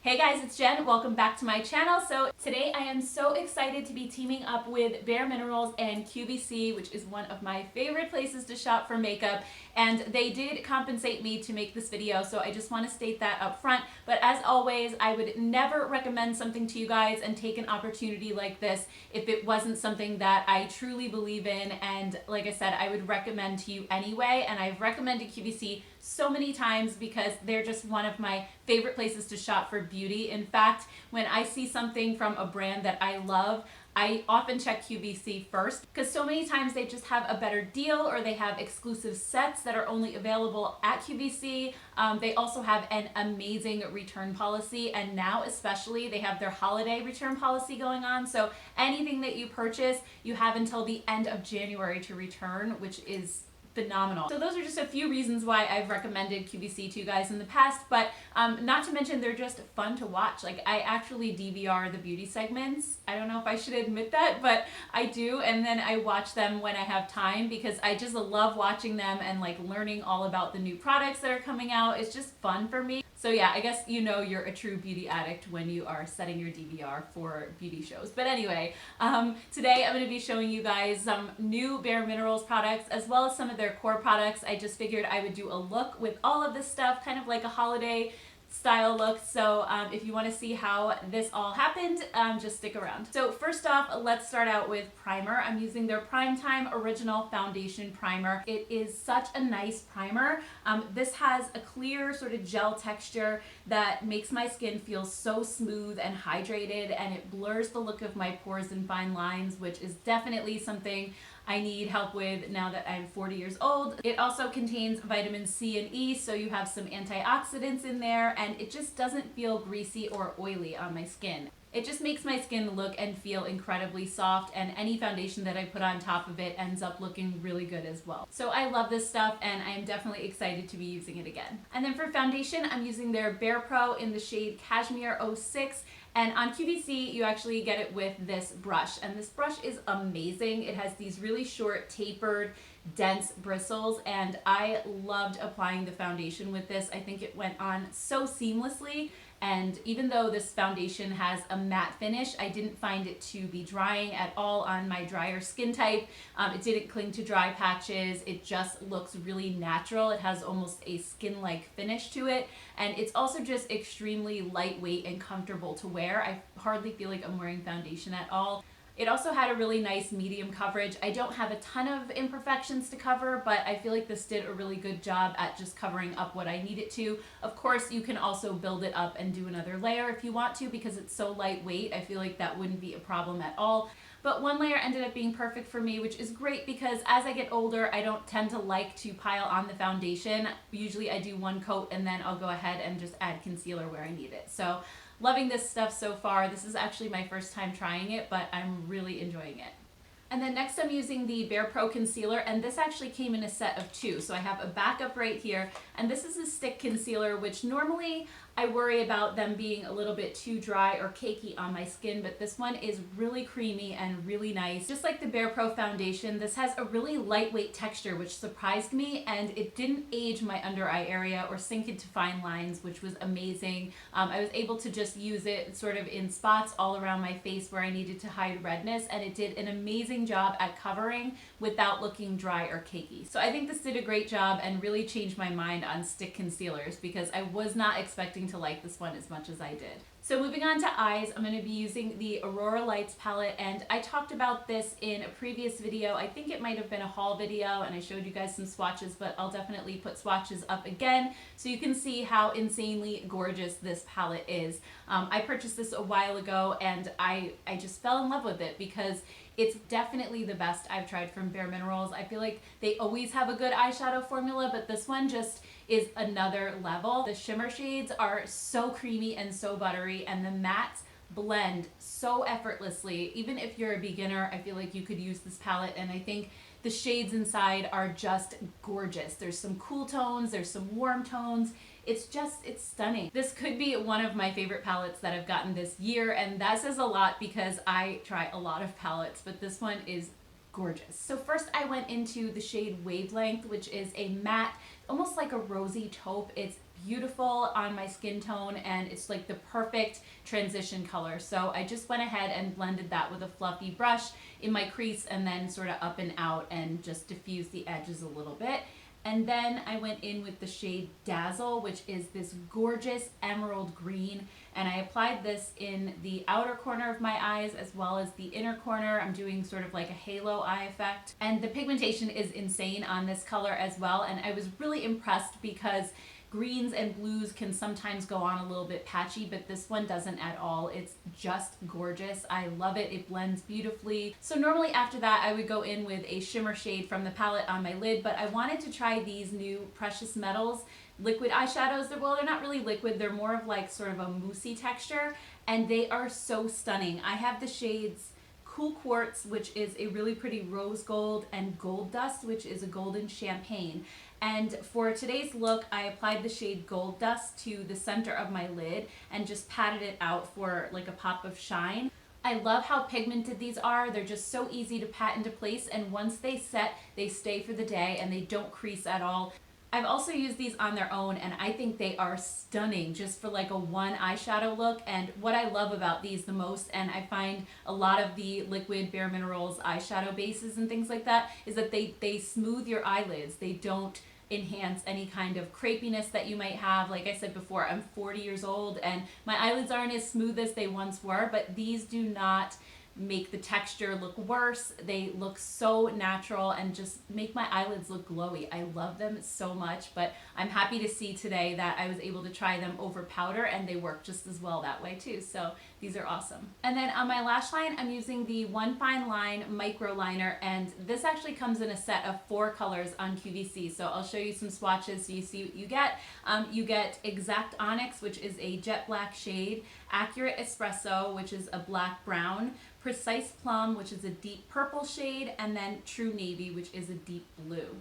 Hey guys, it's Jen. Welcome back to my channel. So today I am so excited to be teaming up with bareMinerals and QVC, which is one of my favorite places to shop for makeup. And they did compensate me to make this video, so I just want to state that up front. But as always, I would never recommend something to you guys and take an opportunity like this if it wasn't something that I truly believe in. And like I said, I would recommend to you anyway. And I've recommended QVC so many times because they're just one of my favorite places to shop for beauty. In fact, when I see something from a brand that I love, I often check QVC first because so many times they just have a better deal or they have exclusive sets that are only available at QVC. They also have an amazing return policy, and now especially they have their holiday return policy going on. So anything that you purchase, you have until the end of January to return, which is phenomenal. So those are just a few reasons why I've recommended QVC to you guys in the past, but not to mention they're just fun to watch. Like, I actually DVR the beauty segments. I don't know if I should admit that, but I do, and then I watch them when I have time because I just love watching them and like learning all about the new products that are coming out. It's just fun for me. So yeah, I guess you know you're a true beauty addict when you are setting your DVR for beauty shows. But anyway, today I'm going to be showing you guys some new bareMinerals products as well as some of their core products. I just figured I would do a look with all of this stuff, kind of like a holiday style look. So if you want to see how this all happened, just stick around. So first off, let's start out with primer. I'm using their Primetime Original Foundation Primer. It is such a nice primer. This has a clear sort of gel texture that makes my skin feel so smooth and hydrated, and it blurs the look of my pores and fine lines, which is definitely something I need help with now that I'm 40 years old. It also contains vitamin C and E, so you have some antioxidants in there, and it just doesn't feel greasy or oily on my skin. It just makes my skin look and feel incredibly soft, and any foundation that I put on top of it ends up looking really good as well. So I love this stuff, and I am definitely excited to be using it again. And then for foundation, I'm using their Bare Pro in the shade Cashmere 06. And on QVC, you actually get it with this brush. And this brush is amazing. It has these really short, tapered, dense bristles. And I loved applying the foundation with this. I think it went on so seamlessly. And even though this foundation has a matte finish, I didn't find it to be drying at all on my drier skin type. It didn't cling to dry patches. It just looks really natural. It has almost a skin-like finish to it. And it's also just extremely lightweight and comfortable to wear. I hardly feel like I'm wearing foundation at all. It also had a really nice medium coverage. I don't have a ton of imperfections to cover, but I feel like this did a really good job at just covering up what I need it to. Of course, you can also build it up and do another layer if you want to because it's so lightweight. I feel like that wouldn't be a problem at all. But one layer ended up being perfect for me, which is great because as I get older, I don't tend to like to pile on the foundation. Usually I do one coat and then I'll go ahead and just add concealer where I need it. So loving this stuff so far. This is actually my first time trying it, but I'm really enjoying it. And then next I'm using the Bare Pro Concealer, and this actually came in a set of two. So I have a backup right here, and this is a stick concealer, which normally I worry about them being a little bit too dry or cakey on my skin, but this one is really creamy and really nice. Just like the Bare Pro Foundation, this has a really lightweight texture, which surprised me, and it didn't age my under eye area or sink into fine lines, which was amazing. I was able to just use it sort of in spots all around my face where I needed to hide redness, and it did an amazing job at covering without looking dry or cakey. So I think this did a great job and really changed my mind on stick concealers because I was not expecting to like this one as much as I did. So moving on to eyes, I'm going to be using the Aurora Lights palette, and I talked about this in a previous video. I think it might have been a haul video, and I showed you guys some swatches, but I'll definitely put swatches up again so you can see how insanely gorgeous this palette is. I purchased this a while ago, and I just fell in love with it because it's definitely the best I've tried from bareMinerals. I feel like they always have a good eyeshadow formula, but this one just is another level. The shimmer shades are so creamy and so buttery, and the mattes blend so effortlessly. Even if you're a beginner, I feel like you could use this palette, and I think the shades inside are just gorgeous. There's some cool tones, there's some warm tones. It's stunning. This could be one of my favorite palettes that I've gotten this year, and that says a lot because I try a lot of palettes, but this one is gorgeous. So first I went into the shade Wavelength, which is a matte, almost like a rosy taupe. It's beautiful on my skin tone, and it's like the perfect transition color. So I just went ahead and blended that with a fluffy brush in my crease and then sort of up and out and just diffused the edges a little bit. And then I went in with the shade Dazzle, which is this gorgeous emerald green. And I applied this in the outer corner of my eyes as well as the inner corner. I'm doing sort of like a halo eye effect. And the pigmentation is insane on this color as well. And I was really impressed because greens and blues can sometimes go on a little bit patchy, but this one doesn't at all. It's just gorgeous. I love it. It blends beautifully. So normally after that, I would go in with a shimmer shade from the palette on my lid, but I wanted to try these new Precious Metals liquid eyeshadows. Well, they're not really liquid. They're more of like sort of a moussey texture, and they are so stunning. I have the shades Cool Quartz, which is a really pretty rose gold, and Gold Dust, which is a golden champagne. And for today's look, I applied the shade Gold Dust to the center of my lid and just patted it out for like a pop of shine. I love how pigmented these are. They're just so easy to pat into place, and once they set, they stay for the day and they don't crease at all. I've also used these on their own, and I think they are stunning just for like a one eyeshadow look. And what I love about these the most, and I find a lot of the liquid bareMinerals eyeshadow bases and things like that, is that they smooth your eyelids. They don't enhance any kind of crepiness that you might have. Like I said before, I'm 40 years old and my eyelids aren't as smooth as they once were, but these do not make the texture look worse. They look so natural and just make my eyelids look glowy. I love them so much, but I'm happy to see today that I was able to try them over powder and they work just as well that way too. So these are awesome. And then on my lash line, I'm using the One Fine Line micro liner, and this actually comes in a set of 4 colors on QVC. So I'll show you some swatches so you see what you get. You get Exact Onyx, which is a jet black shade, Accurate Espresso, which is a black brown, Precise Plum, which is a deep purple shade, and then True Navy, which is a deep blue.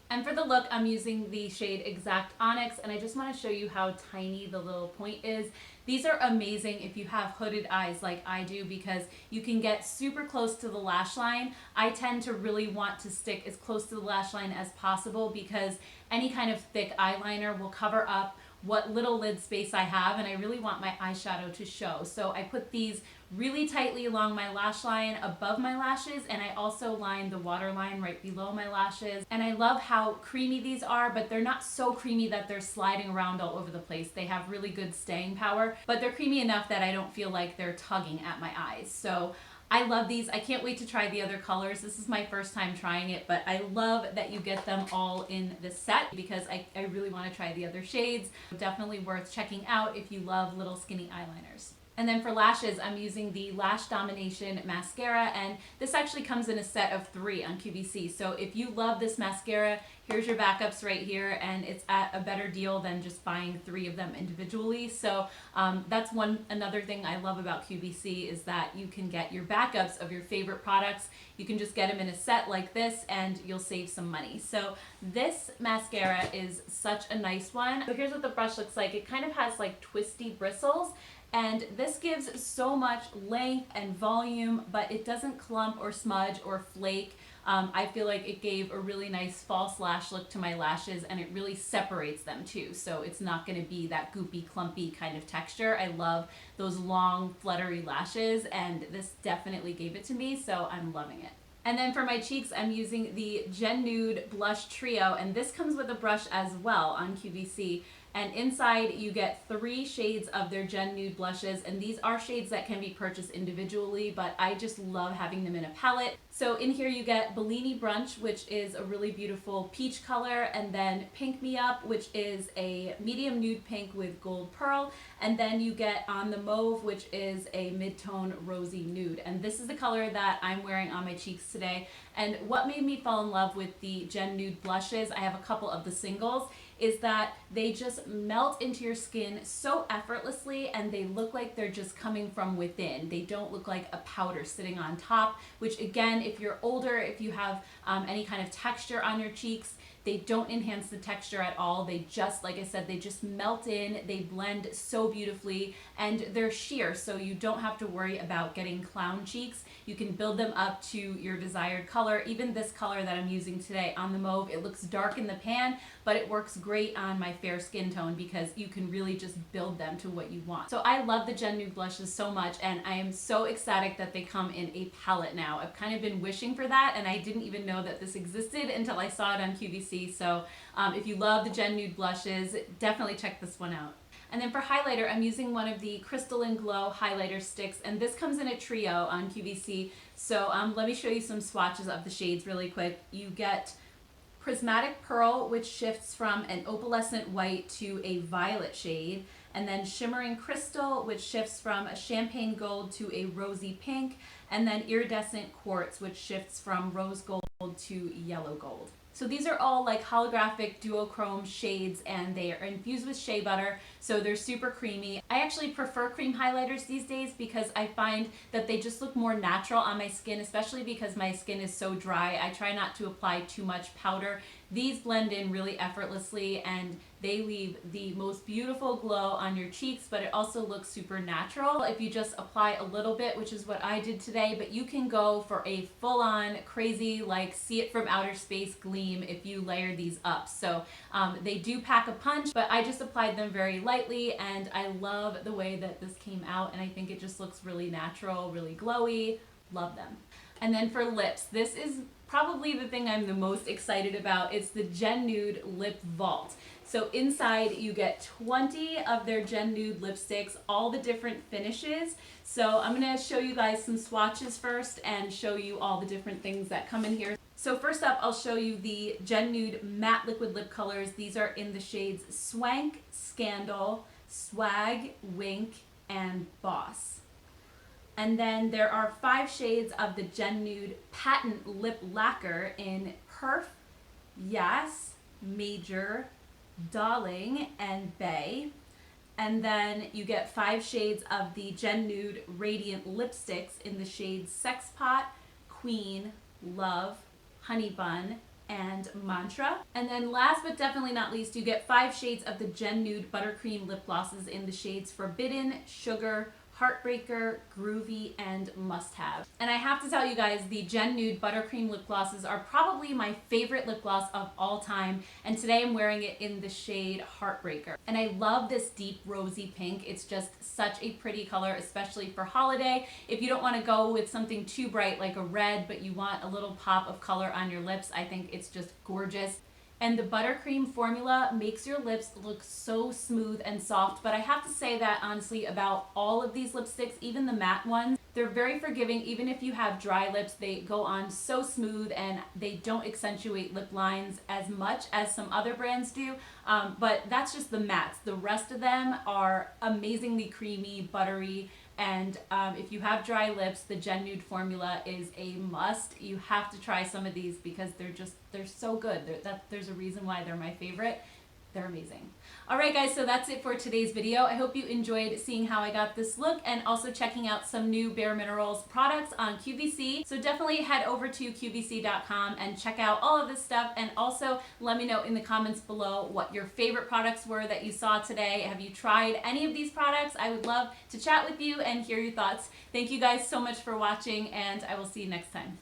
And for the look, I'm using the shade Exact Onyx, and I just want to show you how tiny the little point is. These are amazing if you have hooded eyes like I do, because you can get super close to the lash line. I tend to really want to stick as close to the lash line as possible because any kind of thick eyeliner will cover up what little lid space I have, and I really want my eyeshadow to show. So I put these really tightly along my lash line above my lashes, and I also line the waterline right below my lashes. And I love how creamy these are, but they're not so creamy that they're sliding around all over the place. They have really good staying power, but they're creamy enough that I don't feel like they're tugging at my eyes. So I love these. I can't wait to try the other colors. This is my first time trying it, but I love that you get them all in this set because I really want to try the other shades. Definitely worth checking out if you love little skinny eyeliners. And then for lashes, I'm using the Lash Domination mascara, and this actually comes in a set of 3 on QVC. So if you love this mascara, here's your backups right here, and it's at a better deal than just buying 3 of them individually. So that's another thing I love about QVC is that you can get your backups of your favorite products. You can just get them in a set like this and you'll save some money. So this mascara is such a nice one. So here's what the brush looks like. It kind of has like twisty bristles, and this gives so much length and volume, but it doesn't clump or smudge or flake. I feel like it gave a really nice false lash look to my lashes, and it really separates them too. So it's not going to be that goopy, clumpy kind of texture. I love those long, fluttery lashes, and this definitely gave it to me, so I'm loving it. And then for my cheeks, I'm using the Gen Nude Blush Trio, and this comes with a brush as well on QVC. And inside you get 3 shades of their Gen Nude blushes, and these are shades that can be purchased individually, but I just love having them in a palette. So in here you get Bellini Brunch, which is a really beautiful peach color, and then Pink Me Up, which is a medium nude pink with gold pearl, and then you get On the Mauve, which is a mid-tone rosy nude. And this is the color that I'm wearing on my cheeks today. And what made me fall in love with the Gen Nude blushes, I have a couple of the singles, is that they just melt into your skin so effortlessly, and they look like they're just coming from within. They don't look like a powder sitting on top, which again, if you're older, if you have any kind of texture on your cheeks, They don't enhance the texture at all. They just, like I said, they just melt in, they blend so beautifully, and they're sheer, so you don't have to worry about getting clown cheeks. You can build them up to your desired color. Even this color that I'm using today on the mauve, it looks dark in the pan, but it works great on my fair skin tone because you can really just build them to what you want. So I love the Gen Nude blushes so much, and I am so ecstatic that they come in a palette now. I've kind of been wishing for that, and I didn't even know that this existed until I saw it on QVC. So if you love the Gen Nude blushes, definitely check this one out. And then for highlighter, I'm using one of the Crystalline Glow highlighter sticks, and this comes in a trio on QVC. So let me show you some swatches of the shades really quick. You get Prismatic Pearl, which shifts from an opalescent white to a violet shade, and then Shimmering Crystal, which shifts from a champagne gold to a rosy pink, and then Iridescent Quartz, which shifts from rose gold to yellow gold. So these are all like holographic duochrome shades, and they are infused with shea butter, so they're super creamy. I actually prefer cream highlighters these days because I find that they just look more natural on my skin, especially because my skin is so dry. I try not to apply too much powder. These blend in really effortlessly, and they leave the most beautiful glow on your cheeks, but it also looks super natural if you just apply a little bit, which is what I did today. But you can go for a full-on crazy, like see it from outer space gleam if you layer these up. So they do pack a punch, but I just applied them very lightly, and I love the way that this came out, and I think it just looks really natural, really glowy. Love them. And then for lips, this is probably the thing I'm the most excited about. It's the Gen Nude Lip Vault. So inside you get 20 of their Gen Nude lipsticks, all the different finishes. So I'm gonna show you guys some swatches first and show you all the different things that come in here. So first up, I'll show you the Gen Nude Matte Liquid Lip Colors. These are in the shades Swank, Scandal, Swag, Wink, and Boss. And then there are 5 shades of the Gen Nude Patent Lip Lacquer in Perf, Yas, Major, Darling, and Bay. And then you get 5 shades of the Gen Nude Radiant Lipsticks in the shades Sex Pot, Queen, Love, Honey Bun, and Mantra. And then last but definitely not least, you get 5 shades of the Gen Nude Buttercream Lip Glosses in the shades Forbidden, Sugar, Heartbreaker, Groovy, and Must Have. And I have to tell you guys, the Gen Nude Buttercream Lip Glosses are probably my favorite lip gloss of all time, and today I'm wearing it in the shade Heartbreaker. And I love this deep rosy pink. It's just such a pretty color, especially for holiday. If you don't want to go with something too bright like a red, but you want a little pop of color on your lips, I think it's just gorgeous. And the buttercream formula makes your lips look so smooth and soft. But I have to say that honestly about all of these lipsticks, even the matte ones, they're very forgiving. Even if you have dry lips, they go on so smooth, and they don't accentuate lip lines as much as some other brands do. But that's just the mattes. The rest of them are amazingly creamy, buttery, and if you have dry lips, the Gen Nude formula is a must. You have to try some of these because they're so good. There's a reason why they're my favorite. They're amazing. Alright guys, so that's it for today's video. I hope you enjoyed seeing how I got this look and also checking out some new bareMinerals products on QVC. So definitely head over to QVC.com and check out all of this stuff, and also let me know in the comments below what your favorite products were that you saw today. Have you tried any of these products? I would love to chat with you and hear your thoughts. Thank you guys so much for watching, and I will see you next time.